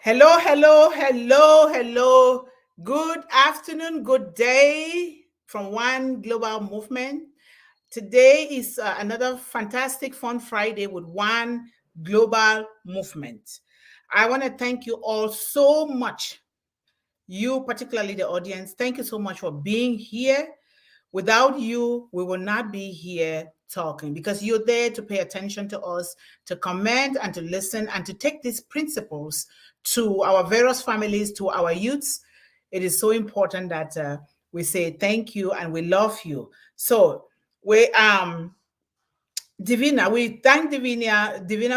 Hello, hello, hello, hello. Good afternoon, good day from One Global Movement. Today is another fantastic, fun Friday with One Global Movement. I want to thank you all so much. You, particularly the audience, thank you so much for being here. Without you, we will not be here talking because you're there to pay attention to us, to comment and to listen and to take these principles to our various families, to our youths. It is so important that we say thank you and we love you. So we thank Divina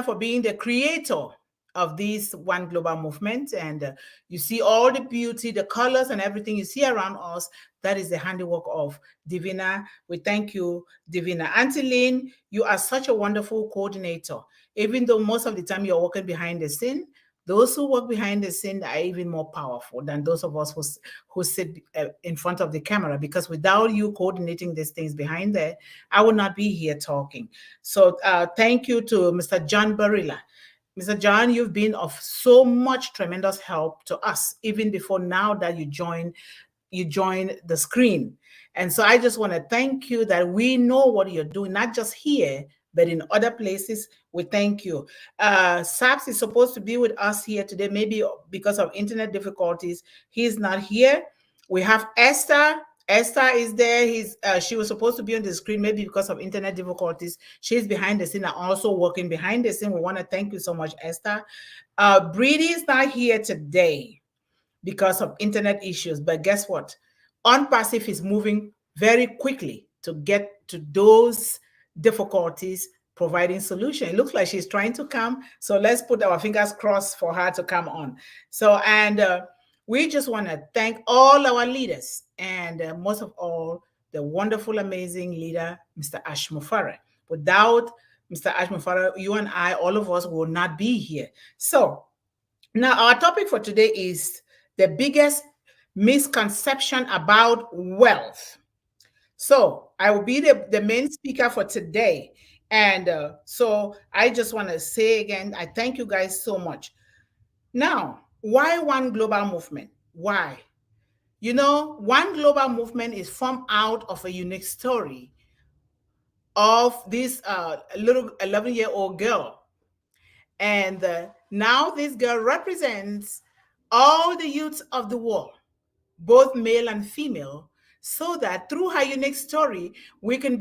for being the creator of this One Global Movement. And you see all the beauty, the colors, and everything you see around us. That is the handiwork of Divina. We thank you, Divina. Aunty Lynn, you are such a wonderful coordinator. Even though most of the time you're working behind the scene, those who work behind the scene are even more powerful than those of us who sit in front of the camera, because without you coordinating these things behind there, I would not be here talking. So thank you to Mr. John Barilla. Mr. John, you've been of so much tremendous help to us, even before now that you join the screen. And so I just want to thank you that we know what you're doing, not just here, but in other places. We thank you. Saps is supposed to be with us here today, maybe because of internet difficulties. He's not here. We have Esther. Esther is there. She was supposed to be on the screen, maybe because of internet difficulties. She's behind the scene and also working behind the scene. We want to thank you so much, Esther. Briddy is not here today because of internet issues. But guess what? OnPassive is moving very quickly to get to those difficulties, providing solution. It looks like she's trying to come. So let's put our fingers crossed for her to come on. So, we just want to thank all our leaders, and most of all, the wonderful, amazing leader, Mr. Ash Mufara. Without Mr. Ash Mufara, you and I, all of us, will not be here. So now our topic for today is the biggest misconception about wealth. So I will be the main speaker for today. And so I just want to say again, I thank you guys so much. Now, why One Global Movement? Why? You know, One Global Movement is formed out of a unique story of this little 11-year-old girl. And now this girl represents all the youths of the world, both male and female, so that through her unique story, we can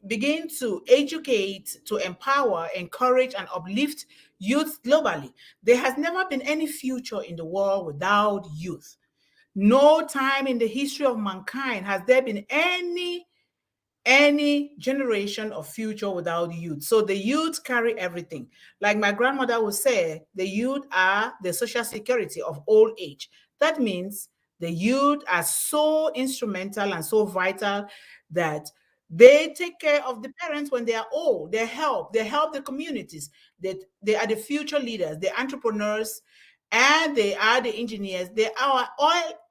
begin to educate, to empower, encourage, and uplift youth globally. There has never been any future in the world without youth. No time in the history of mankind has there been any generation of future without youth. So the youth carry everything. Like my grandmother would say, the youth are the social security of old age. That means the youth are so instrumental and so vital that they take care of the parents when they are old. They help the communities. They are the future leaders, the entrepreneurs, and they are the engineers. They are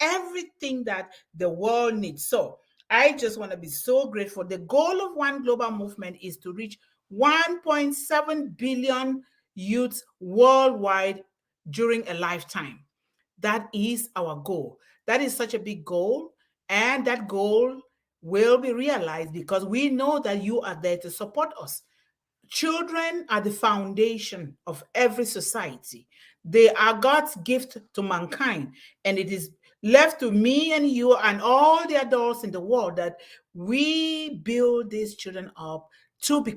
everything that the world needs. So I just want to be so grateful. The goal of One Global Movement is to reach 1.7 billion youths worldwide during a lifetime. That is our goal. That is such a big goal, and that goal will be realized because we know that you are there to support us. Children are the foundation of every society. They are God's gift to mankind, and it is left to me and you and all the adults in the world that we build these children up to be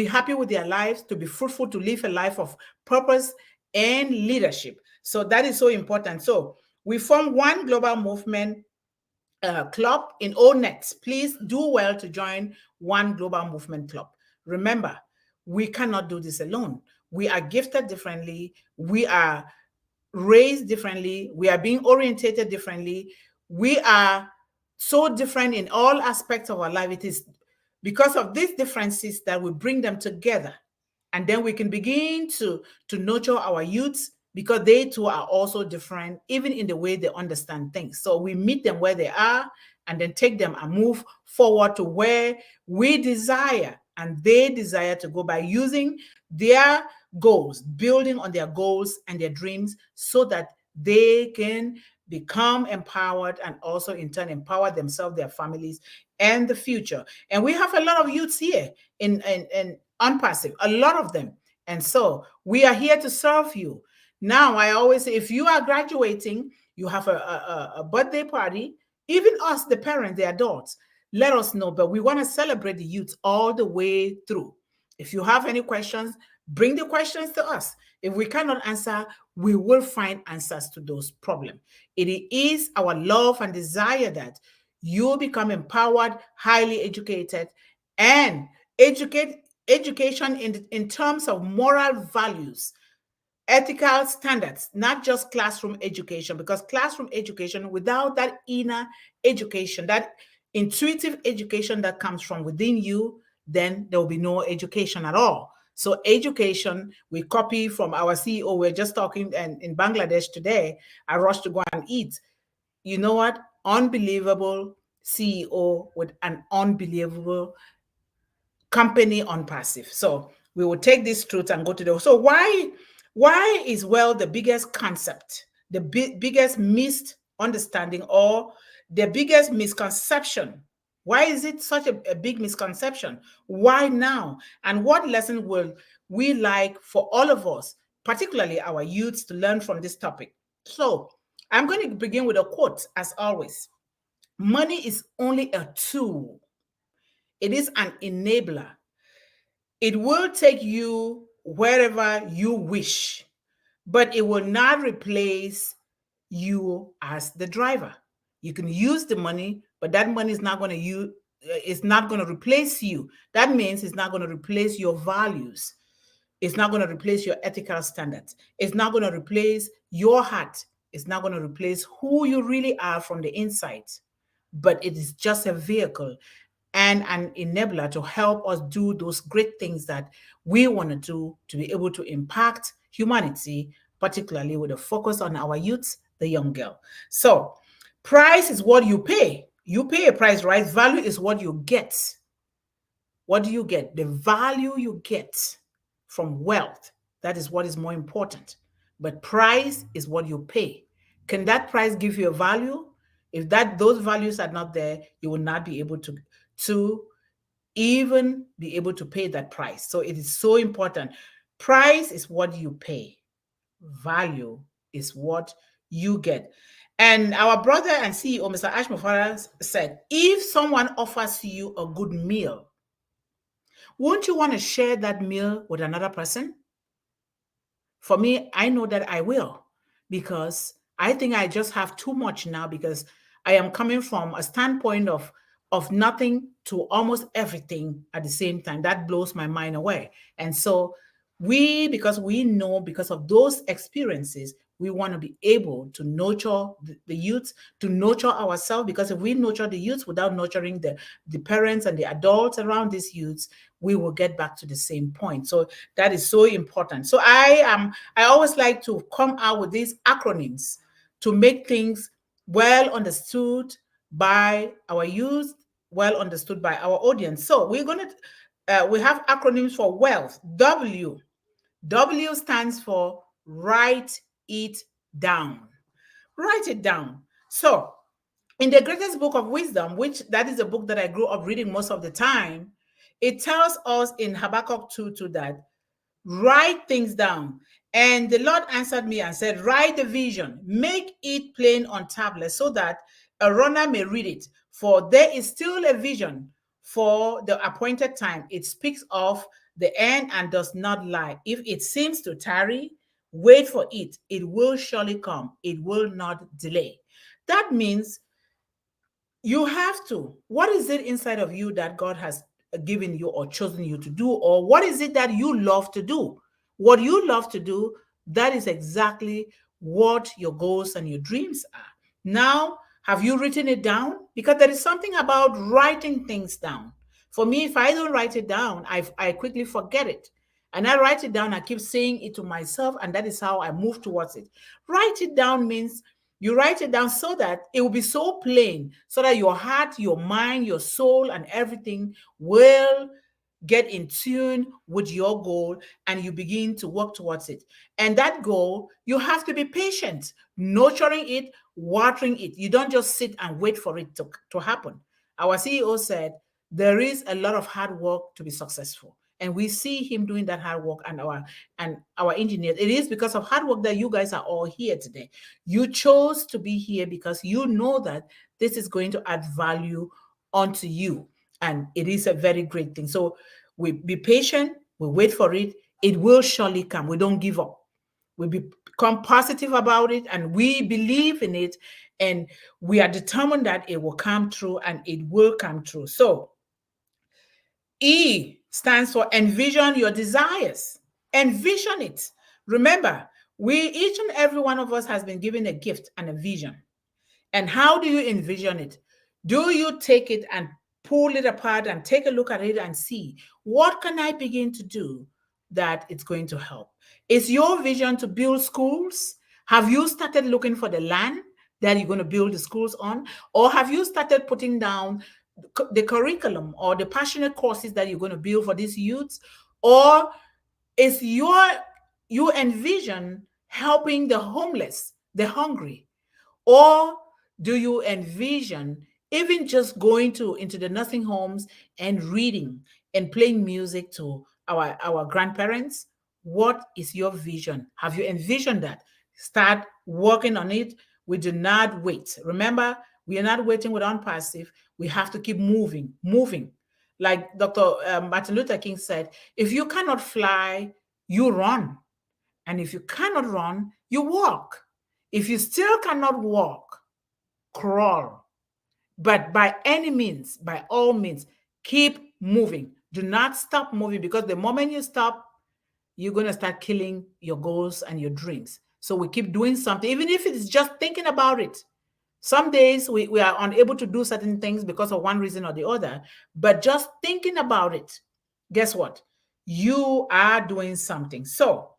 happy with their lives, to be fruitful, to live a life of purpose and leadership. So that is so important. So we form One Global Movement club in ONET. Please do well to join One Global Movement club. Remember, we cannot do this alone. We are gifted differently. We are raised differently. We are being orientated differently. We are so different in all aspects of our life. It is because of these differences that we bring them together. And then we can begin to nurture our youths, because they too are also different, even in the way they understand things. So we meet them where they are and then take them and move forward to where we desire and they desire to go by using their goals, building on their goals and their dreams so that they can become empowered and also in turn empower themselves, their families, and the future. And we have a lot of youths here in Unpassive, a lot of them. And so we are here to serve you. Now, I always say, if you are graduating, you have a birthday party, even us, the parents, the adults, let us know. But we want to celebrate the youth all the way through. If you have any questions, bring the questions to us. If we cannot answer, we will find answers to those problems. It is our love and desire that you become empowered, highly educated, and education in terms of moral values, ethical standards, not just classroom education, because classroom education, without that inner education, that intuitive education that comes from within you, then there will be no education at all. So education, we copy from our CEO. We're just talking and in Bangladesh today. I rushed to go and eat. You know what? Unbelievable CEO with an unbelievable company on passive. So we will take this truth and go to the. So why is wealth the biggest concept, the biggest misunderstanding, or the biggest misconception? Why is it such a big misconception? Why now? And what lesson will we like for all of us, particularly our youths, to learn from this topic? So I'm going to begin with a quote, as always. Money is only a tool. It is an enabler. It will take you wherever you wish, but it will not replace you as the driver. You can use the money, but that money is not going to it's not going to replace you. That means it's not going to replace your values. It's not going to replace your ethical standards. It's not going to replace your heart. It's not going to replace who you really are from the inside. But it is just a vehicle and an enabler to help us do those great things that we want to do to be able to impact humanity, particularly with a focus on our youth, the young girl. So price is what you pay. You pay a price, right? Value is what you get. What do you get? The value you get from wealth. That is what is more important. But price is what you pay. Can that price give you a value? If those values are not there, you will not be able to even be able to pay that price. So it is so important. Price is what you pay. Value is what you get. And our brother and CEO, Mr. Ash Mufara, said, if someone offers you a good meal, won't you want to share that meal with another person? For me, I know that I will, because I think I just have too much now, because I am coming from a standpoint of nothing to almost everything at the same time. That blows my mind away. And so because we know, because of those experiences, we want to be able to nurture the youth, to nurture ourselves, because if we nurture the youth without nurturing the parents and the adults around these youths, we will get back to the same point. So that is so important. So I always like to come out with these acronyms to make things well understood by our youth, well understood by our audience. So we have acronyms for wealth. W stands for write it down. Write it down. So in the greatest book of wisdom, which that is a book that I grew up reading most of the time, it tells us in Habakkuk 2:2 that write things down. And the Lord answered me and said, write the vision, make it plain on tablets so that a runner may read it. For there is still a vision for the appointed time. It speaks of the end and does not lie. If it seems to tarry, wait for it. It will surely come. It will not delay. That means you have to. What is it inside of you that God has given you or chosen you to do? Or what is it that you love to do? What you love to do, that is exactly what your goals and your dreams are. Now, have you written it down? Because there is something about writing things down. For me, if I don't write it down, I quickly forget it. And I write it down, I keep saying it to myself, and that is how I move towards it. Write it down means you write it down so that it will be so plain, so that your heart, your mind, your soul, and everything will get in tune with your goal and you begin to work towards it. And that goal, you have to be patient, nurturing it, watering it. You don't just sit and wait for it to happen. Our CEO said there is a lot of hard work to be successful. And we see him doing that hard work, and our engineers. It is because of hard work that you guys are all here today. You chose to be here because you know that this is going to add value onto you. And it is a very great thing. So we be patient, we wait for it. It will surely come. We don't give up. We become positive about it, and we believe in it, and we are determined that it will come true, and it will come true. So E stands for envision your desires. Envision it. Remember, each and every one of us has been given a gift and a vision. And how do you envision it? Do you take it and pull it apart and take a look at it and see, what can I begin to do that it's going to help? Is your vision to build schools? Have you started looking for the land that you're going to build the schools on? Or have you started putting down the curriculum or the passionate courses that you're going to build for these youths? Or is you envision helping the homeless, the hungry? Or do you envision even just going into the nursing homes and reading and playing music to our grandparents? What is your vision? Have you envisioned that? Start working on it. We do not wait. Remember, we are not waiting with passive. We have to keep moving. Like Dr. Martin Luther King said, if you cannot fly, you run. And if you cannot run, you walk. If you still cannot walk, crawl. But by any means, by all means, keep moving. Do not stop moving, because the moment you stop, you're going to start killing your goals and your dreams. So we keep doing something, even if it's just thinking about it. Some days we are unable to do certain things because of one reason or the other, but just thinking about it, guess what? You are doing something. So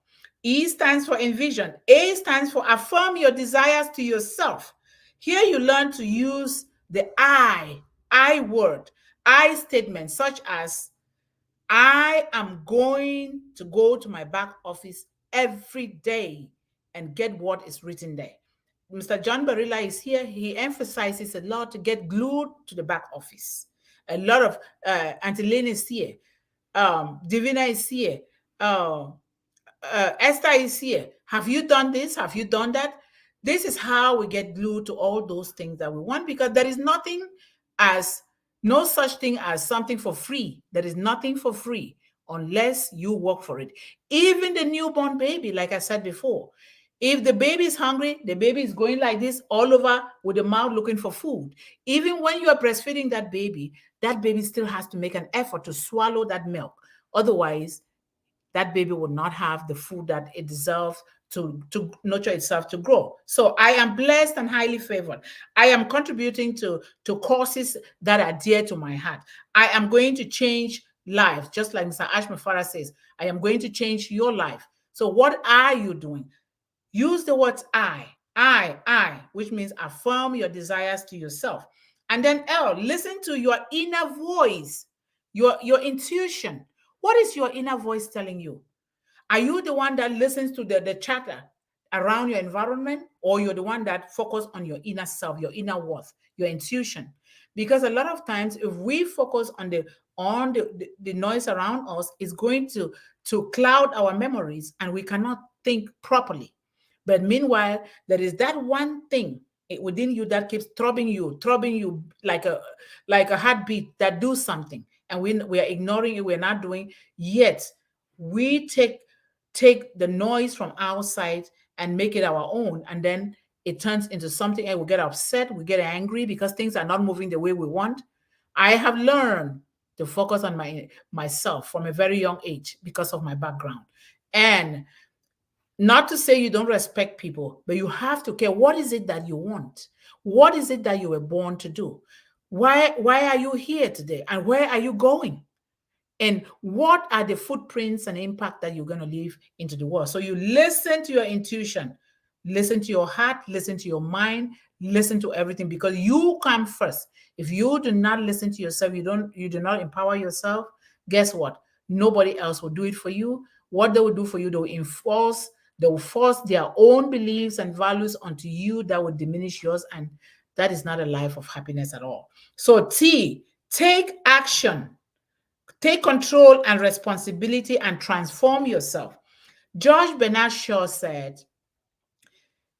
E stands for envision. A stands for affirm your desires to yourself. Here you learn to use the I word, I statement, such as, I am going to go to my back office every day and get what is written there. Mr. John Barilla is here. He emphasizes a lot to get glued to the back office. A lot of Aunty Lynn is here. Divina is here. Esther is here. Have you done this? Have you done that? This is how we get glued to all those things that we want, because there is no such thing as something for free. There is nothing for free unless you work for it. Even the newborn baby, like I said before, if the baby is hungry, the baby is going like this all over with the mouth looking for food. Even when you are breastfeeding that baby still has to make an effort to swallow that milk. Otherwise, that baby will not have the food that it deserves to nurture itself to grow. So I am blessed and highly favored. I am contributing to causes that are dear to my heart. I am going to change lives, just like Mr. Ashma Farah says, I am going to change your life. So what are you doing? Use the words I, which means affirm your desires to yourself. And then L, listen to your inner voice, your intuition. What is your inner voice telling you? Are you the one that listens to the chatter around your environment, or you're the one that focuses on your inner self, your inner worth, your intuition? Because a lot of times, if we focus on the noise around us, it's going to cloud our memories, and we cannot think properly. But meanwhile, there is that one thing within you that keeps throbbing you like a heartbeat that do something, and we are ignoring it. We're not doing. Yet we take the noise from outside and make it our own, and then it turns into something, and we get upset, we get angry because things are not moving the way we want. I have learned to focus on myself from a very young age because of my background. And not to say you don't respect people, but you have to care. What is it that you want? What is it that you were born to do? Why are you here today? And where are you going? And what are the footprints and impact that you're going to leave into the world? So you listen to your intuition, listen to your heart, listen to your mind, listen to everything, because you come first. If you do not listen to yourself, you do not empower yourself, guess what? Nobody else will do it for you. What they will do for you, they will force their own beliefs and values onto you that will diminish yours. And that is not a life of happiness at all. So T, take action. Take control and responsibility and transform yourself. George Bernard Shaw said,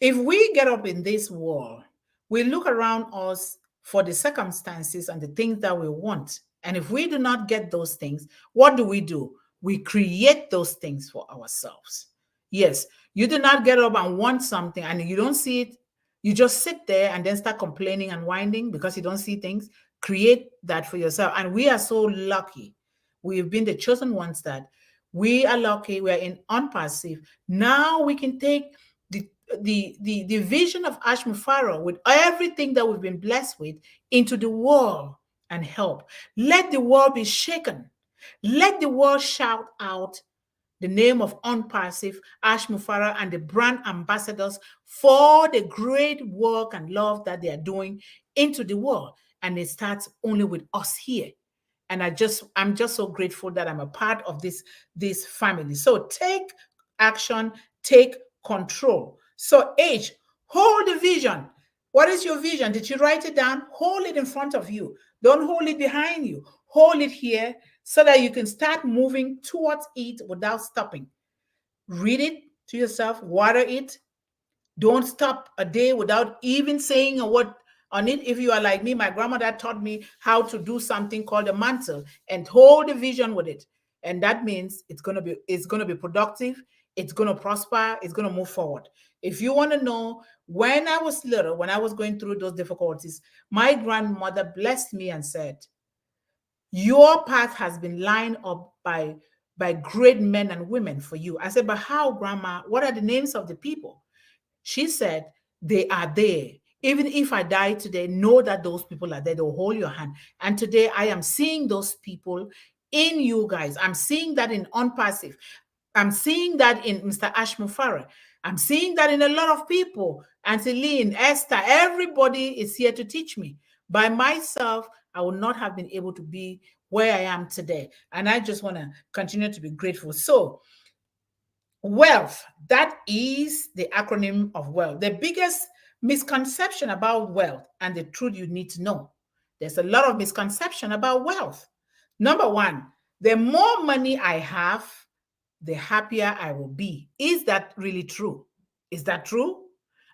if we get up in this world, we look around us for the circumstances and the things that we want. And if we do not get those things, what do? We create those things for ourselves. Yes, you do not get up and want something and you don't see it. You just sit there and then start complaining and whining because you don't see things. Create that for yourself. And we are so lucky. We've been the chosen ones that we are lucky. We are in unpassive. Now we can take the vision of Ashmufara with everything that we've been blessed with into the world and help. Let the world be shaken. Let the world shout out the name of Unpassive, Ashmufara, and the brand ambassadors for the great work and love that they are doing into the world. And it starts only with us here. And I'm just so grateful that I'm a part of this family. So take action, take control. So H, hold the vision. What is your vision? Did you write it down? Hold it in front of you. Don't hold it behind you. Hold it here so that you can start moving towards it without stopping. Read it to yourself, water it. Don't stop a day without even saying a word on it. If you are like me, my grandmother taught me how to do something called a mantle and hold the vision with it. And that means it's gonna be productive, it's gonna prosper, it's gonna move forward. If you want to know, when I was little, when I was going through those difficulties, my grandmother blessed me and said, your path has been lined up by great men and women for you. I said, but how, Grandma? What are the names of the people? She said, they are there. Even if I die today, know that those people are there. They'll hold your hand. And today I am seeing those people in you guys. I'm seeing that in Unpassive. I'm seeing that in Mr. Ashmufara. I'm seeing that in a lot of people. Aunty Lynn, Esther, everybody is here to teach me. By myself, I would not have been able to be where I am today. And I just want to continue to be grateful. So, wealth, that is the acronym of wealth. The biggest misconception about wealth and the truth you need to know. There's a lot of misconception about wealth. Number one, the more money I have, the happier I will be. Is that really true? Is that true?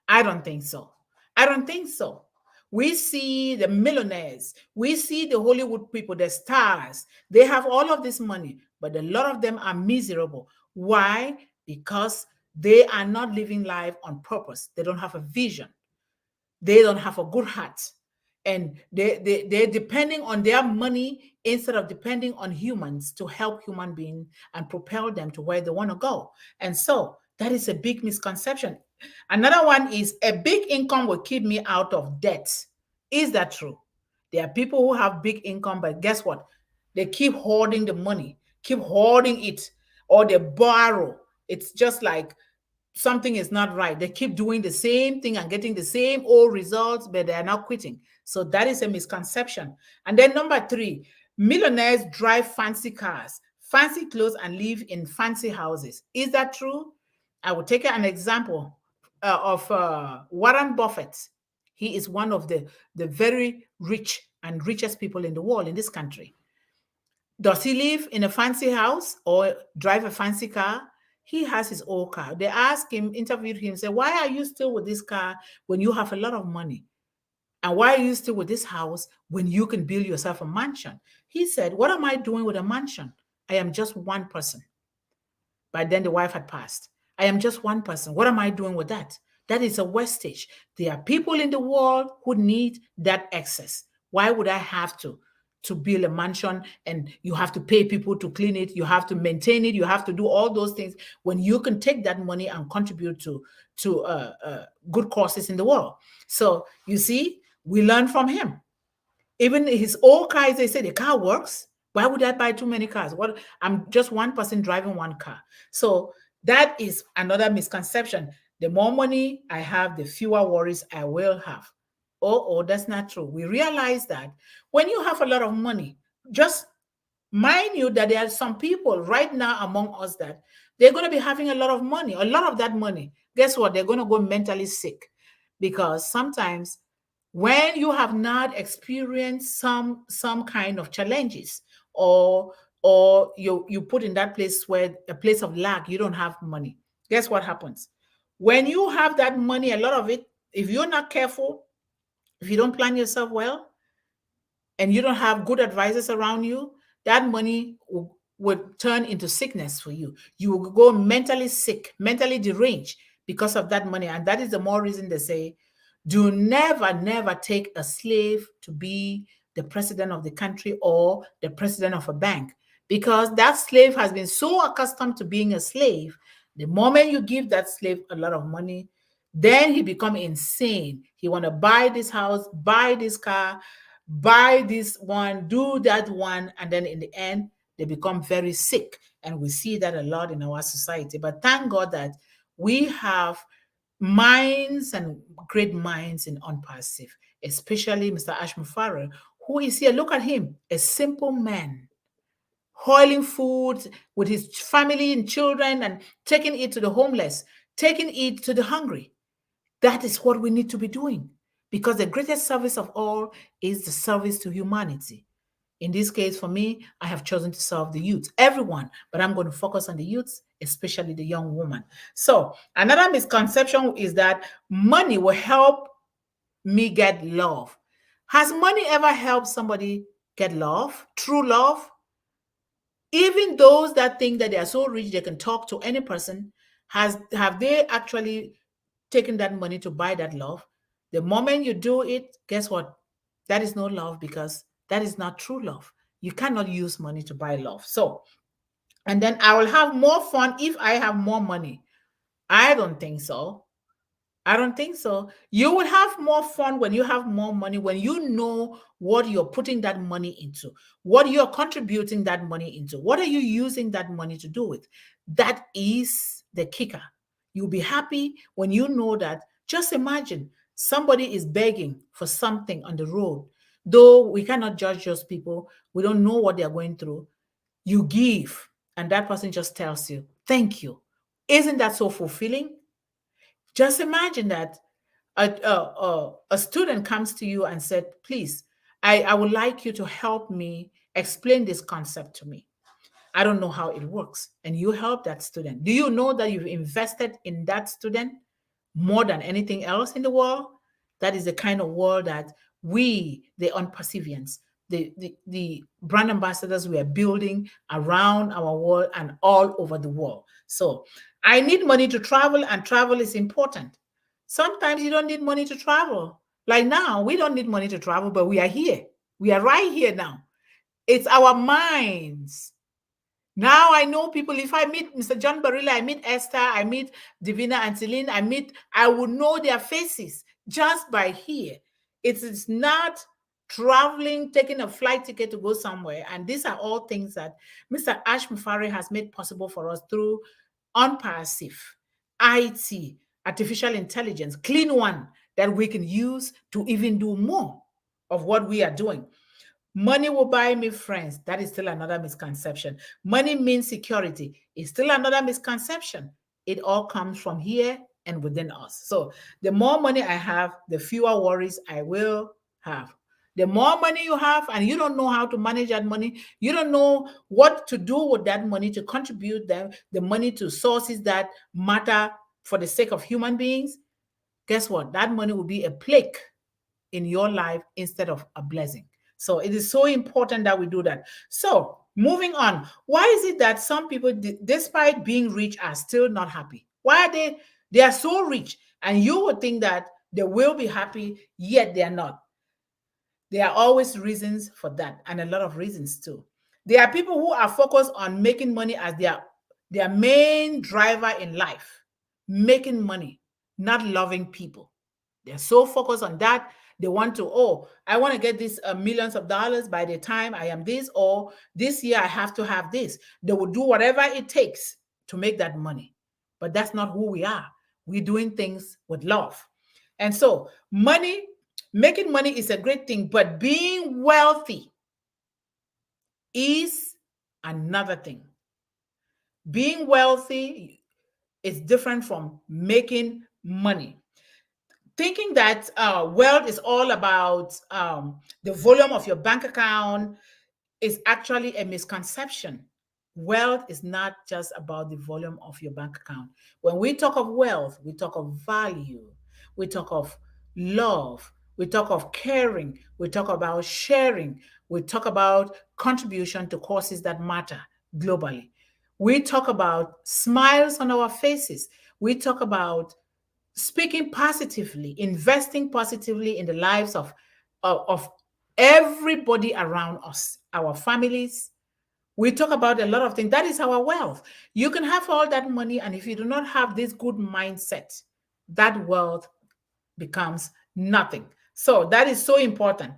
I don't think so. I don't think so. We see the millionaires, we see the Hollywood people, the stars, they have all of this money, but a lot of them are miserable. Why? Because they are not living life on purpose. They don't have a vision. They don't have a good heart. And they're depending on their money instead of depending on humans to help human beings and propel them to where they want to go. And so that is a big misconception. Another one is a big income will keep me out of debt. Is that true? There are people who have big income, but guess what? They keep hoarding the money, keep hoarding it, or they borrow. It's just like something is not right. They keep doing the same thing and getting the same old results, but they are not quitting. So that is a misconception. And then number three, millionaires drive fancy cars, fancy clothes, and live in fancy houses. Is that true? I will take an example of Warren Buffett. He is one of the very rich and richest people in the world, in this country. Does he live in a fancy house or drive a fancy car? He has his old car. They asked him, interviewed him, said, why are you still with this car when you have a lot of money? And why are you still with this house when you can build yourself a mansion? He said, what am I doing with a mansion? I am just one person. But then the wife had passed. I am just one person. What am I doing with that? That is a wastage. There are people in the world who need that excess. Why would I have to build a mansion and you have to pay people to clean it, you have to maintain it, you have to do all those things when you can take that money and contribute to good causes in the world? So you see, we learn from him. Even his old cars, they say the car works. Why would I buy too many cars? What? I'm just one person driving one car. So that is another misconception. The more money I have, the fewer worries I will have. Oh, that's not true. We realize that when you have a lot of money, just Mind you that there are some people right now among us that they're going to be having a lot of money, a lot of that money. Guess what? They're going to go mentally sick, because sometimes when you have not experienced some kind of challenges, or you put in that place where a place of lack, you don't have money. Guess what happens? When you have that money, a lot of it, if you're not careful, if you don't plan yourself well, and you don't have good advisors around you, that money would turn into sickness for you. You will go mentally sick, mentally deranged because of that money. And that is the more reason they say, do never take a slave to be the president of the country or the president of a bank, because that slave has been so accustomed to being a slave. The moment you give that slave a lot of money, then he become insane. He want to buy this house, buy this car, buy this one, do that one, and then in the end, they become very sick. And we see that a lot in our society. But thank God that we have minds and great minds in unpassive, especially Mr. Ashmufara, who is here. Look at him, a simple man, hoiling food with his family and children and taking it to the homeless, taking it to the hungry. That is what we need to be doing, because the greatest service of all is the service to humanity. In this case, for me, I have chosen to serve the youth, everyone, but I'm going to focus on the youths, especially the young woman. So another misconception is that money will help me get love. Has money ever helped somebody get love, true love? Even those that think that they are so rich they can talk to any person, have they actually taken that money to buy that love? The moment you do it, guess what? That is no love, because that is not true love. You cannot use money to buy love. So, and then I will have more fun if I have more money. I don't think so. I don't think so. You will have more fun when you have more money, when you know what you're putting that money into, what you're contributing that money into, what are you using that money to do with. That is the kicker. You'll be happy when you know that. Just imagine somebody is begging for something on the road. Though we cannot judge those people, we don't know what they're going through. You give, and that person just tells you, thank you. Isn't that so fulfilling? Just imagine that a student comes to you and said, please, I would like you to help me explain this concept to me. I don't know how it works. And you help that student. Do you know that you've invested in that student more than anything else in the world? That is the kind of world that we, the unperseverance, the brand ambassadors, we are building around our world and all over the world. So I need money to travel, and travel is important. Sometimes you don't need money to travel. Like now, we don't need money to travel, but we are here. We are right here now. It's our minds. Now I know people. If I meet Mr. John Barilla, I meet Esther, I meet Divina, Aunty Lynn, I will know their faces just by here. It's not traveling, taking a flight ticket to go somewhere. And these are all things that Mr. Ash Mufari has made possible for us through unpassive, IT, artificial intelligence, clean one that we can use to even do more of what we are doing. Money will buy me friends. That is still another misconception. Money means security. It's still another misconception. It all comes from here and within us. So the more money I have, the fewer worries I will have. The more money you have and you don't know how to manage that money, you don't know what to do with that money to contribute the money to sources that matter for the sake of human beings, guess what? That money will be a plague in your life instead of a blessing. So it is so important that we do that. So moving on, why is it that some people, despite being rich, are still not happy? Why are they are so rich, and you would think that they will be happy, yet they are not. There are always reasons for that, and a lot of reasons too. There are people who are focused on making money as their main driver in life, making money, not loving people. They're so focused on that. They want to, oh, I want to get this millions of dollars by the time I am this, or this year I have to have this. They will do whatever it takes to make that money. But that's not who we are. We're doing things with love. And so making money is a great thing, but being wealthy is another thing. Being wealthy is different from making money. Thinking that wealth is all about the volume of your bank account is actually a misconception. Wealth is not just about the volume of your bank account. When we talk of wealth, we talk of value, we talk of love, we talk of caring, we talk about sharing, we talk about contribution to causes that matter globally. We talk about smiles on our faces. We talk about speaking positively, investing positively in the lives of everybody around us, our families. We talk about a lot of things. That is our wealth. You can have all that money, and if you do not have this good mindset, that wealth becomes nothing. So that is so important.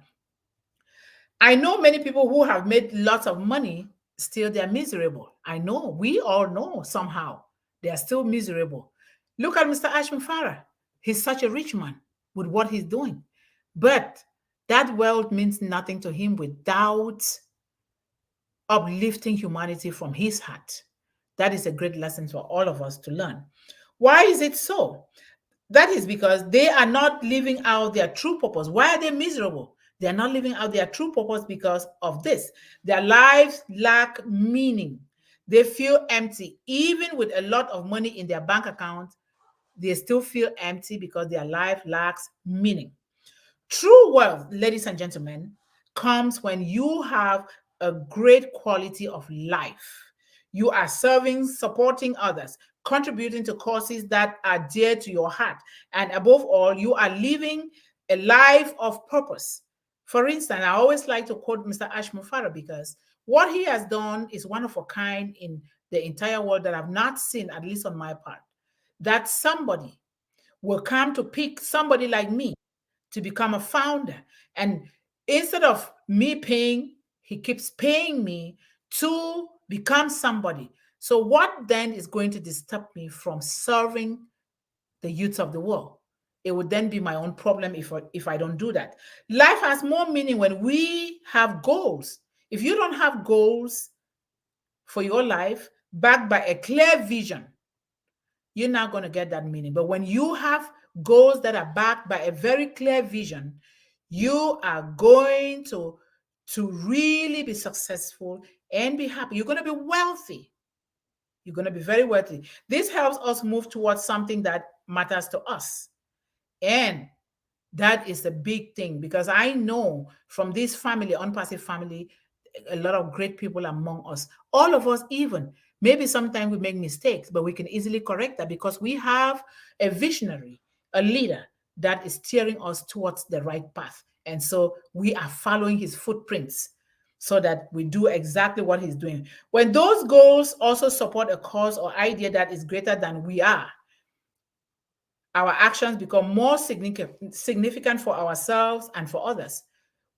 I know many people who have made lots of money, still they're miserable. I know, we all know somehow they are still miserable. Look at Mr. Ashman Farah. He's such a rich man with what he's doing. But that wealth means nothing to him without uplifting humanity from his heart. That is a great lesson for all of us to learn. Why is it so? That is because they are not living out their true purpose. Why are they miserable? They are not living out their true purpose because of this. Their lives lack meaning. They feel empty. Even with a lot of money in their bank account, they still feel empty because their life lacks meaning. True wealth, ladies and gentlemen, comes when you have a great quality of life. You are serving, supporting others, contributing to causes that are dear to your heart. And above all, you are living a life of purpose. For instance, I always like to quote Mr. Ashman Farah because what he has done is one of a kind in the entire world that I've not seen, at least on my part. That somebody will come to pick somebody like me to become a founder. And instead of me paying, he keeps paying me to become somebody. So what then is going to disturb me from serving the youth of the world? It would then be my own problem if I don't do that. Life has more meaning when we have goals. If you don't have goals for your life backed by a clear vision, you're not going to get that meaning. But when you have goals that are backed by a very clear vision, you are going to really be successful and be happy. You're going to be wealthy. You're going to be very wealthy. This helps us move towards something that matters to us. And that is a big thing because I know from this family, Unpassive family, a lot of great people among us. All of us even. Maybe sometimes we make mistakes, but we can easily correct that because we have a visionary, a leader that is steering us towards the right path. And so we are following his footprints so that we do exactly what he's doing. When those goals also support a cause or idea that is greater than we are, our actions become more significant for ourselves and for others.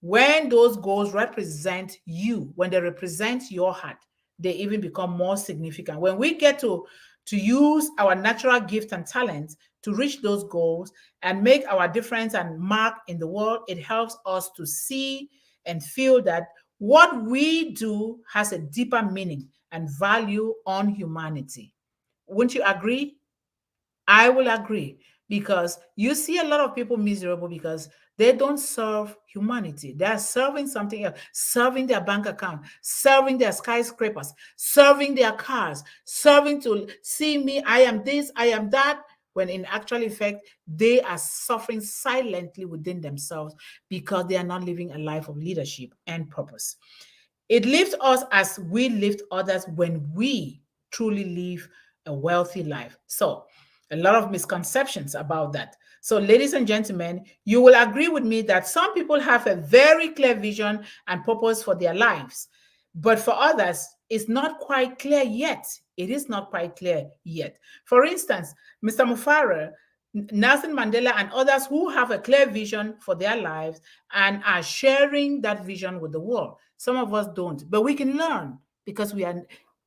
When those goals represent you, when they represent your heart, they even become more significant. When we get to use our natural gift and talent to reach those goals and make our difference and mark in the world, it helps us to see and feel that what we do has a deeper meaning and value on humanity. Wouldn't you agree? I will agree because you see a lot of people miserable because they don't serve humanity. They're serving something else, serving their bank account, serving their skyscrapers, serving their cars, serving to see me, I am this, I am that, when in actual effect, they are suffering silently within themselves because they are not living a life of leadership and purpose. It lifts us as we lift others when we truly live a wealthy life. So, a lot of misconceptions about that. So, ladies and gentlemen, you will agree with me that some people have a very clear vision and purpose for their lives, but for others, it's not quite clear yet. It is not quite clear yet. For instance, Mr. Mufara, Nelson Mandela, and others who have a clear vision for their lives and are sharing that vision with the world. Some of us don't, but we can learn because we are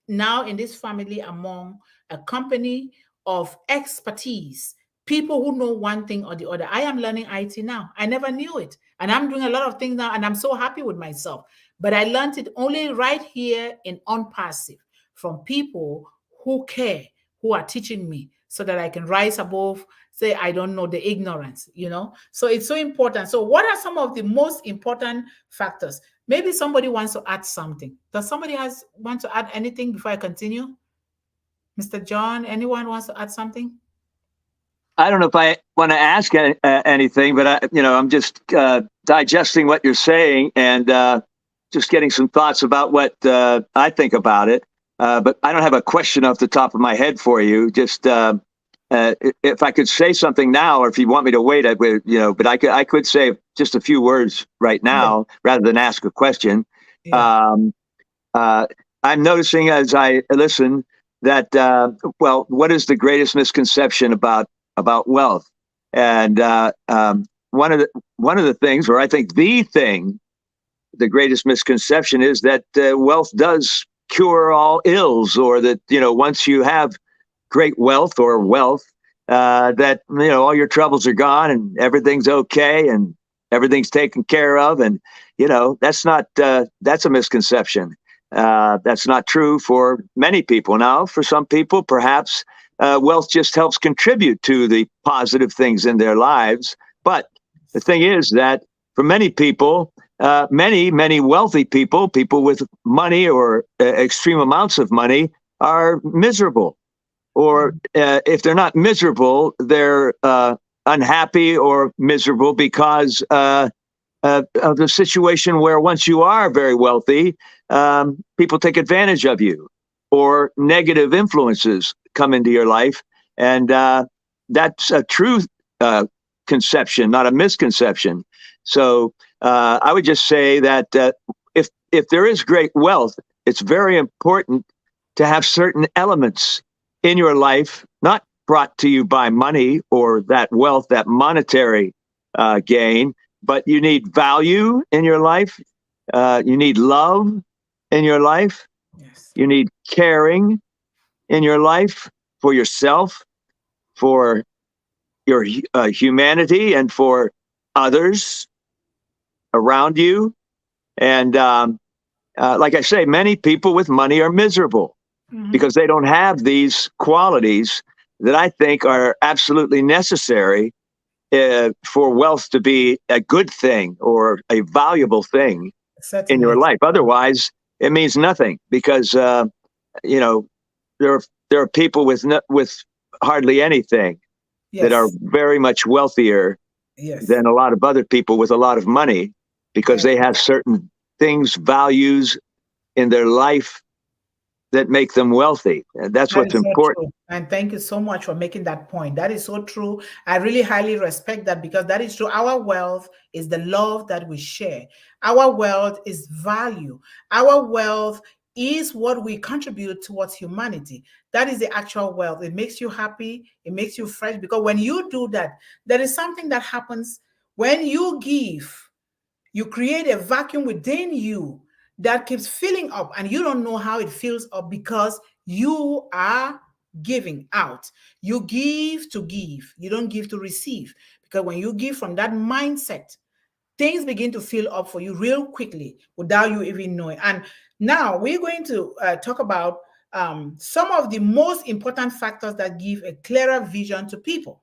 now in this family among a company of expertise, people who know one thing or the other. I am learning IT now. I never knew it. And I'm doing a lot of things now, and I'm so happy with myself But I learned it only right here in Unpassive from people who care, who are teaching me so that I can rise above, say, I don't know, the ignorance, you know? So it's so important. So what are some of the most important factors? Maybe somebody wants to add something. Does somebody want to add anything before I continue? Mr. John, anyone wants to add something? I don't know if I want to ask anything, but I'm just digesting what you're saying and just getting some thoughts about what I think about it. But I don't have a question off the top of my head for you. Just if I could say something now, or if you want me to wait, but I could say just a few words right now rather than ask a question. Yeah. I'm noticing as I listen that what is the greatest misconception about wealth? And one of the things, or I think the greatest misconception is that wealth does cure all ills, or that once you have great wealth, that all your troubles are gone and everything's okay and everything's taken care of, and that's a misconception. That's not true for many people. Now, for some people, perhaps wealth just helps contribute to the positive things in their lives. But the thing is that for many people, many wealthy people with money or extreme amounts of money are miserable. Or if they're not miserable, they're unhappy or miserable because of the situation where once you are very wealthy, people take advantage of you, or negative influences come into your life. And that's a true conception, not a misconception. So I would just say that if there is great wealth, it's very important to have certain elements in your life, not brought to you by money or that wealth, that monetary gain, but you need value in your life. You need love in your life. Yes. You need caring in your life for yourself, for your humanity, and for others around you. And like I say, many people with money are miserable because they don't have these qualities that I think are absolutely necessary for wealth to be a good thing or a valuable thing in your life. Otherwise, it means nothing, because there are people with hardly anything that are very much wealthier than a lot of other people with a lot of money, because they have certain things, values in their life that make them wealthy. And that's what's important. And thank you so much for making that point. That is so true. I really highly respect that, because that is true. Our wealth is the love that we share. Our wealth is value. Our wealth is what we contribute towards humanity. That is the actual wealth. It makes you happy. It makes you fresh, because when you do that, there is something that happens when you give. You create a vacuum within you that keeps filling up, and you don't know how it fills up, because you are giving out. You give to give. You don't give to receive, because when you give from that mindset, things begin to fill up for you real quickly without you even knowing. And now we're going to talk about some of the most important factors that give a clearer vision to people,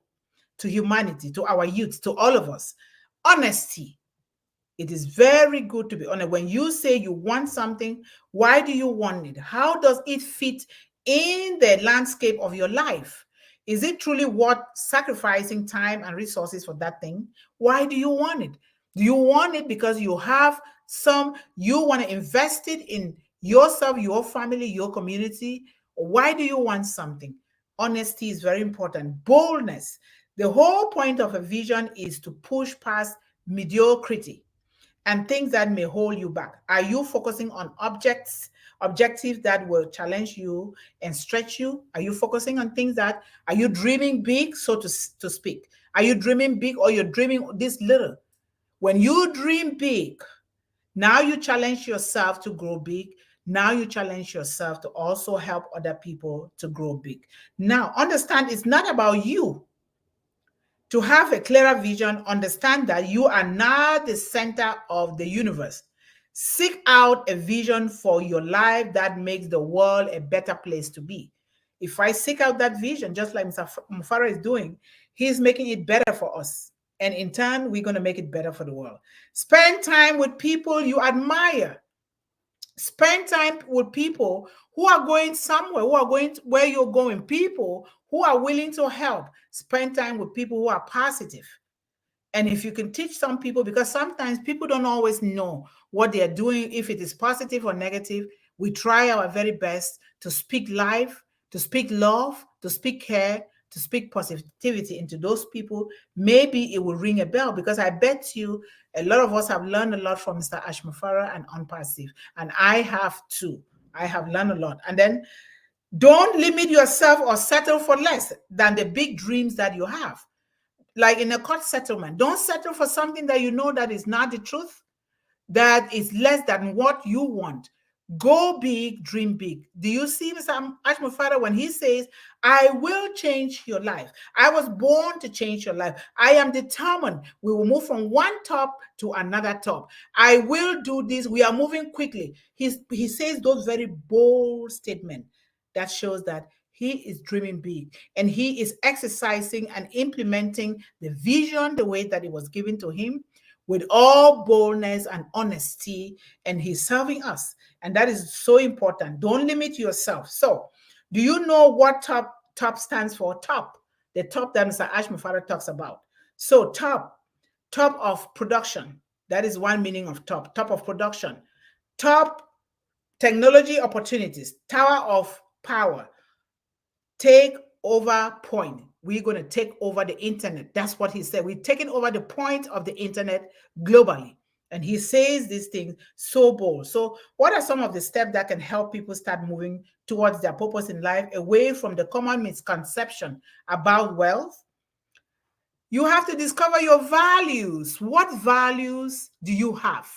to humanity, to our youth, to all of us. Honesty. It is very good to be honest. When you say you want something, why do you want it? How does it fit in the landscape of your life? Is it truly worth sacrificing time and resources for that thing? Why do you want it? Do you want it because you have you want to invest it in yourself, your family, your community? Why do you want something? Honesty is very important. Boldness. The whole point of a vision is to push past mediocrity and things that may hold you back. Are you focusing on objectives that will challenge you and stretch you? Are you focusing on things are you dreaming big, so to speak? Are you dreaming big, or you're dreaming this little? When you dream big, now you challenge yourself to grow big. Now you challenge yourself to also help other people to grow big. Now, understand it's not about you. To have a clearer vision, understand that you are not the center of the universe. Seek out a vision for your life that makes the world a better place to be. If I seek out that vision, just like Mr. Mufara is doing, he's making it better for us. And in turn, we're going to make it better for the world. Spend time with people you admire. Spend time with people who are going somewhere, who are going where you're going, people who are willing to help. Spend time with people who are positive. And if you can teach some people, because sometimes people don't always know what they are doing, if it is positive or negative, we try our very best to speak life, to speak love, to speak care, to speak positivity into those people. Maybe it will ring a bell, because I bet you a lot of us have learned a lot from Mr. Ashmufara and Unpassive. And I have too. I have learned a lot. And then don't limit yourself or settle for less than the big dreams that you have. Like in a court settlement, don't settle for something that you know that is not the truth, that is less than what you want. Go big, dream big. Do you see Mr. Ashmufara when he says, I will change your life. I was born to change your life. I am determined. We will move from one top to another top. I will do this. We are moving quickly. He says those very bold statements that shows that he is dreaming big, and he is exercising and implementing the vision the way that it was given to him with all boldness and honesty, and he's serving us. And that is so important. Don't limit yourself. So do you know what top stands for? Top, the top that Mr. Ashmufara talks about. So top of production. That is one meaning of top of production. Top technology opportunities, tower of power. Take over point. We're going to take over the internet. That's what he said. We're taking over the point of the internet globally. And he says these things so bold. So what are some of the steps that can help people start moving towards their purpose in life, away from the common misconception about wealth? You have to discover your values. What values do you have?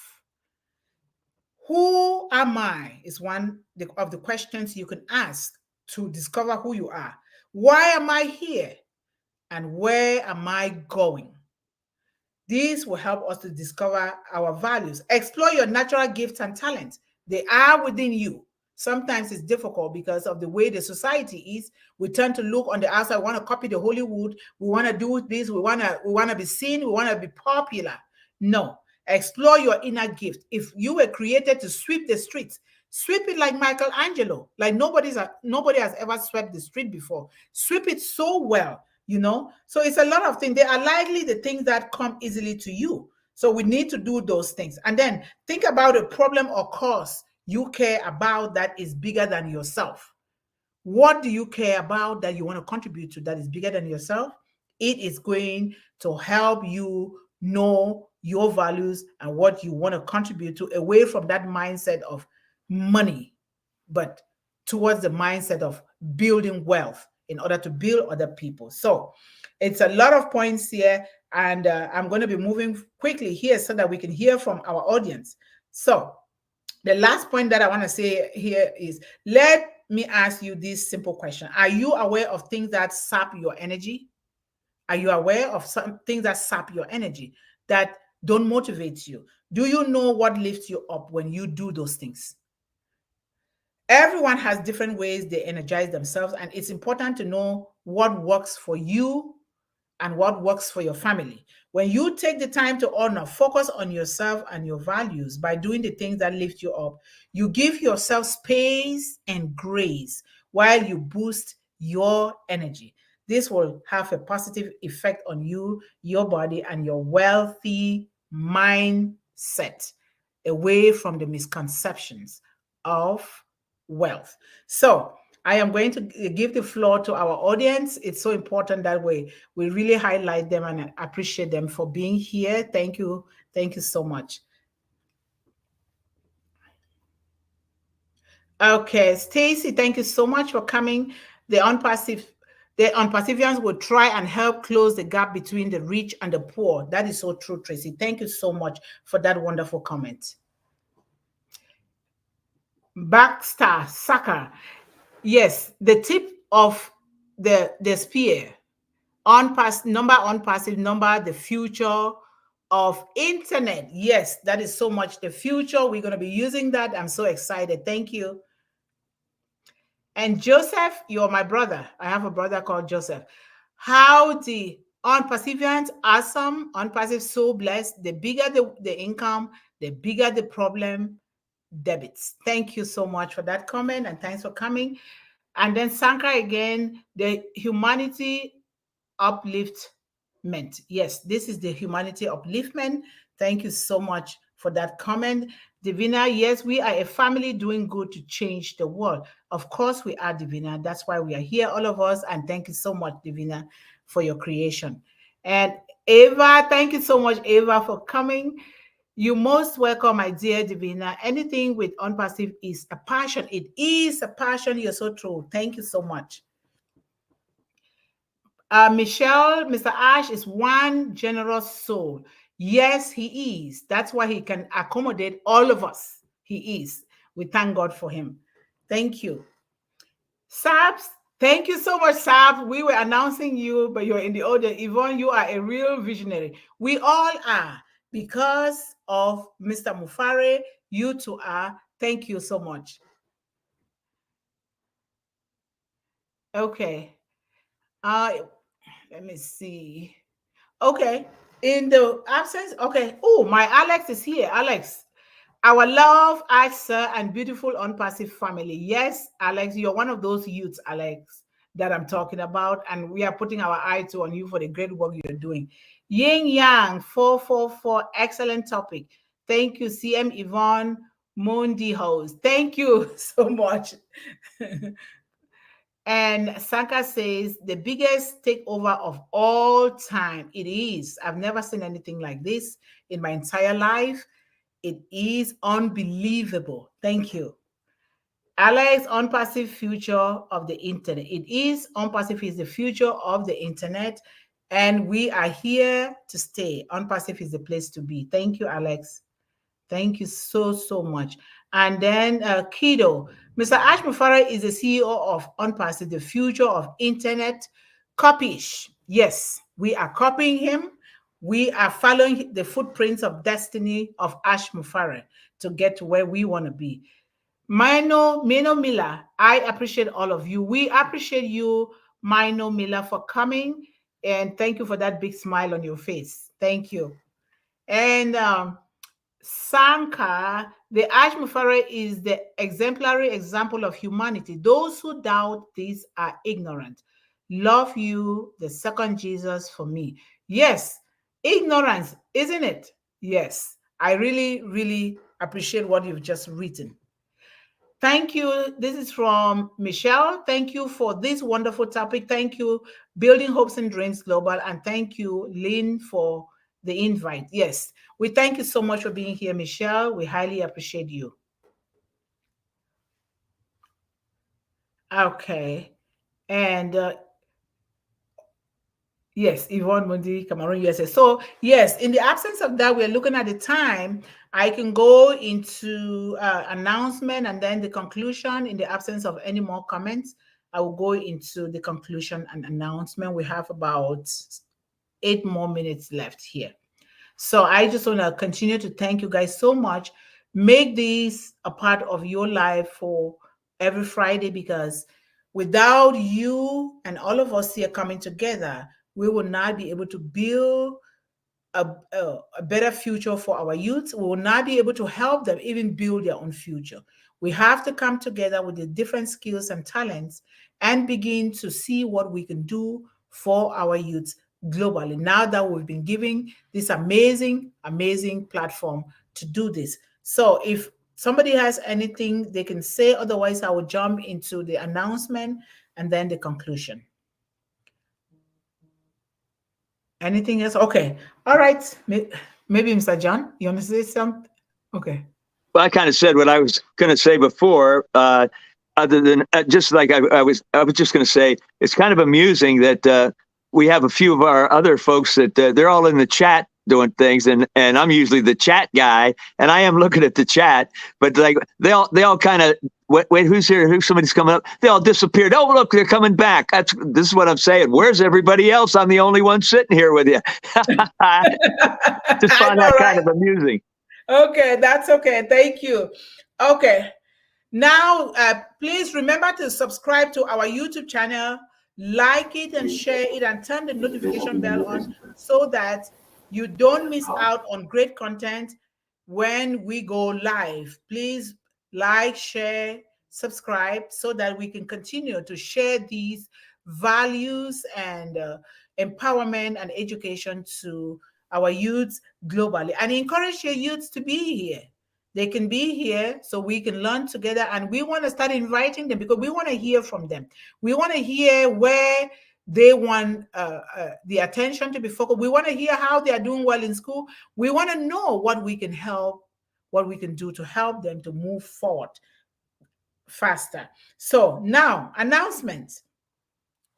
Who am I is one of the questions you can ask to discover who you are. Why am I here? And where am I going? These will help us to discover our values. Explore your natural gifts and talents. They are within you. Sometimes it's difficult because of the way the society is. We tend to look on the outside. We want to copy the Hollywood. We want to do this. We want to be seen. We want to be popular. No. Explore your inner gift. If you were created to sweep the streets, sweep it like Michelangelo. Like nobody has ever swept the street before. Sweep it so well, you know. So it's a lot of things. They are likely the things that come easily to you. So we need to do those things. And then think about a problem or cause you care about that is bigger than yourself. What do you care about that you want to contribute to that is bigger than yourself? It is going to help you know your values and what you want to contribute to, away from that mindset of money, but towards the mindset of building wealth in order to build other people. So it's a lot of points here, and I'm going to be moving quickly here so that we can hear from our audience. So the last point that I want to say here is, let me ask you this simple question. Are you aware of things that sap your energy? Are you aware of some things that sap your energy, that don't motivate you? Do you know what lifts you up when you do those things? Everyone has different ways they energize themselves, and it's important to know what works for you and what works for your family. When you take the time to honor, focus on yourself and your values by doing the things that lift you up, you give yourself space and grace while you boost your energy. This will have a positive effect on you, your body, and your wealthy mindset, away from the misconceptions of wealth. So I am going to give the floor to our audience. It's so important that we really highlight them and appreciate them for being here. Thank you. Thank you so much. Okay, Stacy, thank you so much for coming. The Unpassivians will try and help close the gap between the rich and the poor. That is so true, Tracy. Thank you so much for that wonderful comment. Baxter Saka. Yes, the tip of the spear. Unpassive number, the future of internet. Yes, that is so much the future. We're going to be using that. I'm so excited. Thank you. And Joseph, you're my brother. I have a brother called Joseph. Howdy. Unperseverant, awesome. Unpassive, so blessed. The bigger the income, the bigger the problem, debits. Thank you so much for that comment, and thanks for coming. And then Sanka again, the humanity upliftment. Yes, this is the humanity upliftment. Thank you so much for that comment. Divina, yes, we are a family doing good to change the world. Of course we are, Divina. That's why we are here, all of us. And thank you so much, Divina, for your creation. And Ava, thank you so much, Ava, for coming. You most welcome, my dear Divina. Anything with unpassive is a passion. It is a passion. You're so true. Thank you so much. Michelle, Mr. Ash is one generous soul. Yes, he is. That's why he can accommodate all of us. He is. We thank God for him. Thank you. Sabs, thank you so much, Sabs. We were announcing you, but you're in the audience. Yvonne, you are a real visionary. We all are. Because of Mr. Mufare, you two are. Thank you so much. Okay. Let me see. Okay. In the absence, okay. Oh, my Alex is here. Alex, our love, Esther, and beautiful unpassive family. Yes, Alex, you're one of those youths, Alex, that I'm talking about, and we are putting our eye on you for the great work you're doing. Yin Yang 444, excellent topic. Thank you, CM Yvonne Mundih host. Thank you so much. And Sanka says, the biggest takeover of all time. It is. I've never seen anything like this in my entire life. It is unbelievable. Thank you. Alex, unpassive future of the internet. It is. Unpassive is the future of the internet. And we are here to stay. Unpassive is the place to be. Thank you, Alex. Thank you so, so much. And then Kido. Mr. Ash Mufara is the CEO of Unpassive, the future of internet. Copyish. Yes, we are copying him. We are following the footprints of destiny of Ash Mufara to get to where we want to be. Mino Miller, I appreciate all of you. We appreciate you, Mino Miller, for coming. And thank you for that big smile on your face. Thank you. And Sanka, the Ash Mufara is the exemplary example of humanity. Those who doubt this are ignorant. Love you, the second Jesus for me. Yes, ignorance, isn't it? Yes, I really, really appreciate what you've just written. Thank you. This is from Michelle. Thank you for this wonderful topic. Thank you, Building Hopes and Dreams Global. And thank you, Lynn, for the invite. Yes, we thank you so much for being here, Michelle. We highly appreciate you. Okay. And yes, Yvonne, Mundih, Cameroon, USA. So yes, in the absence of that, we're looking at the time. I can go into announcement and then the conclusion. In the absence of any more comments, I will go into the conclusion and announcement. We have about 8 more minutes left here. So I just want to continue to thank you guys so much. Make this a part of your life for every Friday, because without you and all of us here coming together, we will not be able to build a better future for our youth. We will not be able to help them even build their own future. We have to come together with the different skills and talents and begin to see what we can do for our youth globally, now that we've been giving this amazing, amazing platform to do this. So if somebody has anything they can say, otherwise I will jump into the announcement and then the conclusion. Anything else? Okay. All right. Maybe Mr. John, you want to say something? Okay. Well, I kind of said what I was going to say before. Other than just like I was just going to say, it's kind of amusing that we have a few of our other folks that they're all in the chat doing things, and I'm usually the chat guy, and I am looking at the chat, but like they all kind of wait, who's here? Who's somebody's coming up? They all disappeared. Oh, look, they're coming back. This is what I'm saying. Where's everybody else? I'm the only one sitting here with you. Just find that kind of amusing. Okay, that's okay. Thank you. Okay. Now, please remember to subscribe to our YouTube channel, like it and share it, and turn the notification bell on so that you don't miss out on great content when we go live. Please like, share, subscribe so that we can continue to share these values and empowerment and education to our youths globally, and encourage your youths to be here. They can be here so we can learn together, and we want to start inviting them because we want to hear from them. We want to hear where they want the attention to be focused. We want to hear how they are doing well in school. We want to know what we can help, what we can do to help them to move forward faster. So now, announcements.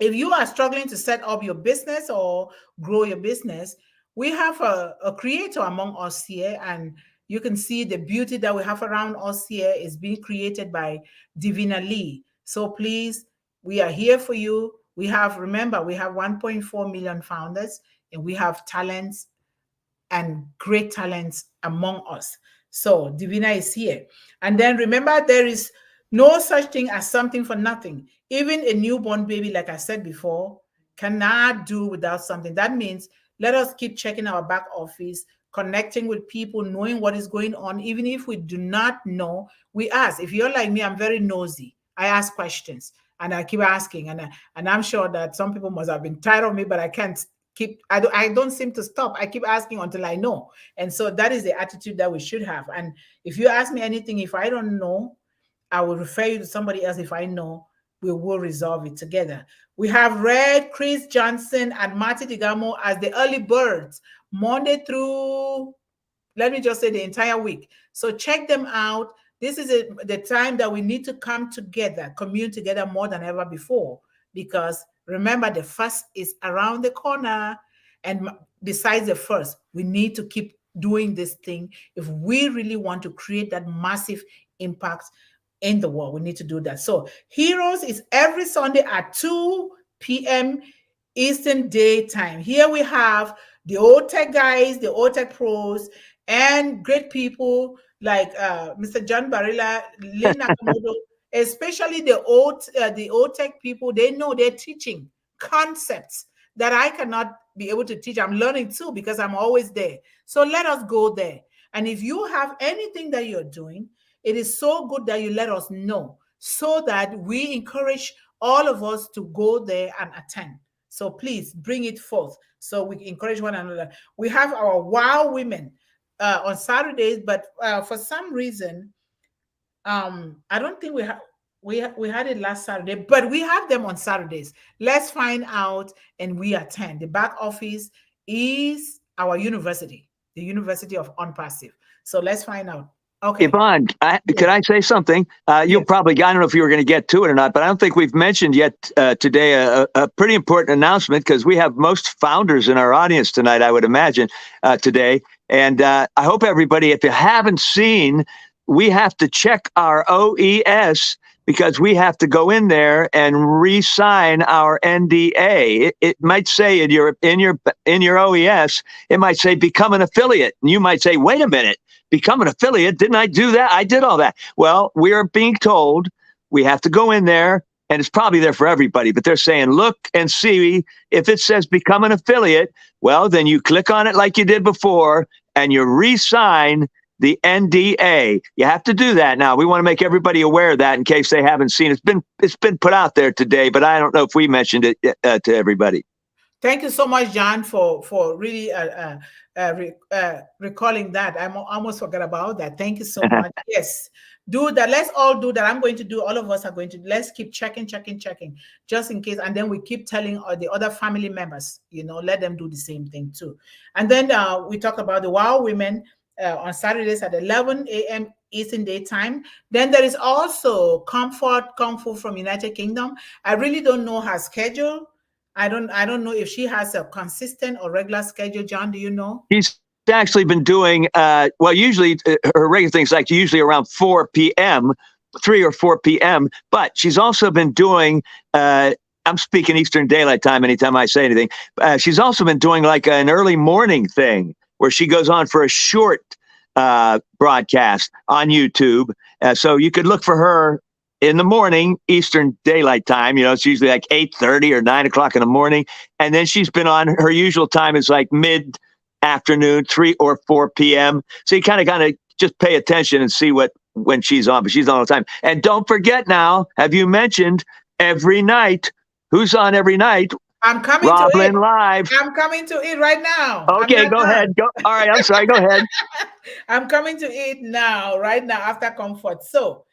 If you are struggling to set up your business or grow your business, we have a creator among us here, and you can see the beauty that we have around us here is being created by Divina Lee. So please, we are here for you. We have, remember, we have 1.4 million founders, and we have talents and great talents among us. So Divina is here. And then remember, there is no such thing as something for nothing. Even a newborn baby, like I said before, cannot do without something. That means let us keep checking our back office, connecting with people, knowing what is going on. Even if we do not know, we ask. If you're like me, I'm very nosy. I ask questions and I keep asking. And I'm sure that some people must have been tired of me, but I can't keep, I don't seem to stop. I keep asking until I know. And so that is the attitude that we should have. And if you ask me anything, if I don't know, I will refer you to somebody else. If I know, we will resolve it together. We have Red, Chris Johnson, and Marty Digamo as the early birds, Monday through, let me just say, the entire week. So check them out. This is the time that we need to come together, commune together more than ever before, because remember, the first is around the corner. And besides the first, we need to keep doing this thing. If we really want to create that massive impact in the world, we need to do that. So Heroes is every Sunday at 2 p.m. Eastern Daytime. Here we have the old tech guys, the old tech pros, and great people like Mr. John Barilla, Lynn Nakamoto, especially the old tech people. They know they're teaching concepts that I cannot be able to teach. I'm learning too because I'm always there. So let us go there. And if you have anything that you're doing, it is so good that you let us know so that we encourage all of us to go there and attend. So please bring it forth so we encourage one another. We have our Wow Women on Saturdays, but for some reason, I don't think we had it last Saturday, but we have them on Saturdays. Let's find out and we attend. The back office is our university, the University of Unpassive. So let's find out. Okay. Yvonne, could I say something? You'll probably, I don't know if you were going to get to it or not, but I don't think we've mentioned yet today a pretty important announcement, because we have most founders in our audience tonight, I would imagine, today. And I hope everybody, if you haven't seen, we have to check our OES, because we have to go in there and re-sign our NDA. It might say in your OES, it might say become an affiliate. And you might say, wait a minute, become an affiliate? Didn't I do that? I did all that. Well, we are being told we have to go in there, and it's probably there for everybody, but they're saying, look and see if it says become an affiliate. Well, then you click on it like you did before and you re-sign the NDA. You have to do that now. We want to make everybody aware of that in case they haven't seen it. It's been put out there today, but I don't know if we mentioned it to everybody. Thank you so much, John, for really recalling that. I almost forgot about that. Thank you so much. Yes, do that. Let's all do that. I'm going to do. All of us are going to. Let's keep checking, just in case. And then we keep telling the other family members. Let them do the same thing too. And then we talk about the Wow Women on Saturdays at 11 a.m. Eastern Daytime. Then there is also Comfort Kung Fu from United Kingdom. I really don't know her schedule. I don't know if she has a consistent or regular schedule. John, do you know? She's actually been doing, well, usually her regular things like usually around 4 p.m., 3 or 4 p.m., but she's also been doing, I'm speaking Eastern Daylight Time anytime I say anything. She's also been doing like an early morning thing where she goes on for a short broadcast on YouTube. So you could look for her in the morning, Eastern Daylight Time. You know, it's usually like 8:30 or 9 o'clock in the morning. And then she's been on, her usual time is like mid-afternoon, 3 or 4 p.m. So you kind of just pay attention and see when she's on, but she's on all the time. And don't forget now, have you mentioned every night? Who's on every night? I'm coming Roblin to it. Live. I'm coming to it right now. Okay, go ahead. Go. All right, I'm sorry. Go ahead. I'm coming to it now, right now, after comfort. So,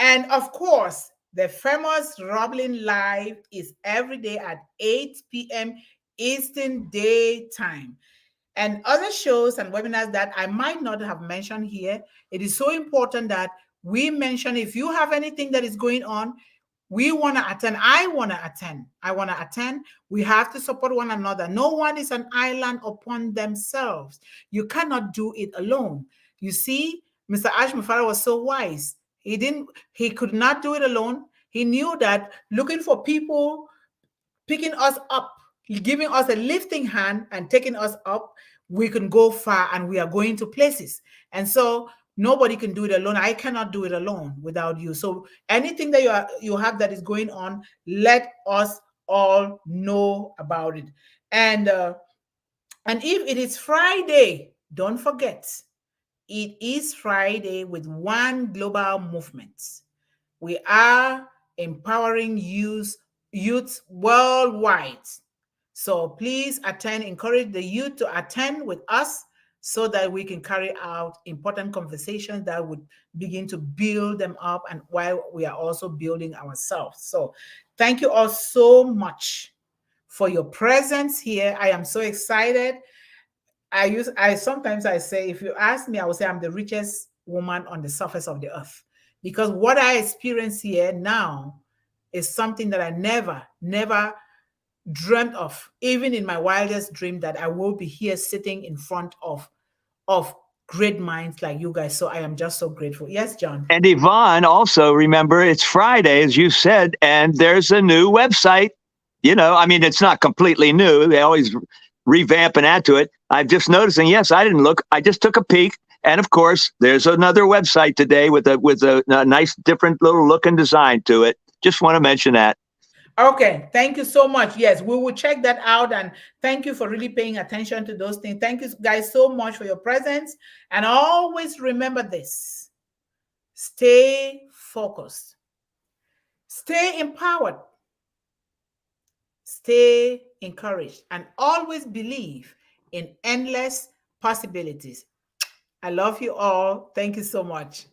and of course, the famous Roblin Live is every day at 8 p.m. Eastern Daytime. And other shows and webinars that I might not have mentioned here, it is so important that we mention if you have anything that is going on, we want to attend. I want to attend. I want to attend. We have to support one another. No one is an island upon themselves. You cannot do it alone. You see, Mr. Ash Mufara was so wise. He could not do it alone. He knew that looking for people, picking us up, giving us a lifting hand and taking us up, we can go far and we are going to places. And so nobody can do it alone. I cannot do it alone without you. So anything that you have that is going on, let us all know about it. And if it is Friday, don't forget, it is Friday with One Global Movement. We are empowering youth worldwide. So please attend, encourage the youth to attend with us so that we can carry out important conversations that would begin to build them up, and while we are also building ourselves. So thank you all so much for your presence here. I am so excited. I sometimes say, if you ask me, I would say I'm the richest woman on the surface of the earth, because what I experience here now is something that I never dreamt of, even in my wildest dream, that I will be here sitting in front of great minds like you guys. So I am just so grateful. Yes, John. And Yvonne, also remember, it's Friday, as you said, and there's a new website. You know, I mean, it's not completely new. They always revamp and add to it. I'm just noticing, yes, I didn't look. I just took a peek. And of course, there's another website today with a nice, different little look and design to it. Just want to mention that. Okay, thank you so much. Yes, we will check that out, and thank you for really paying attention to those things. Thank you guys so much for your presence, and always remember this: stay focused, stay empowered, stay encouraged, and always believe in endless possibilities. I love you all. Thank you so much.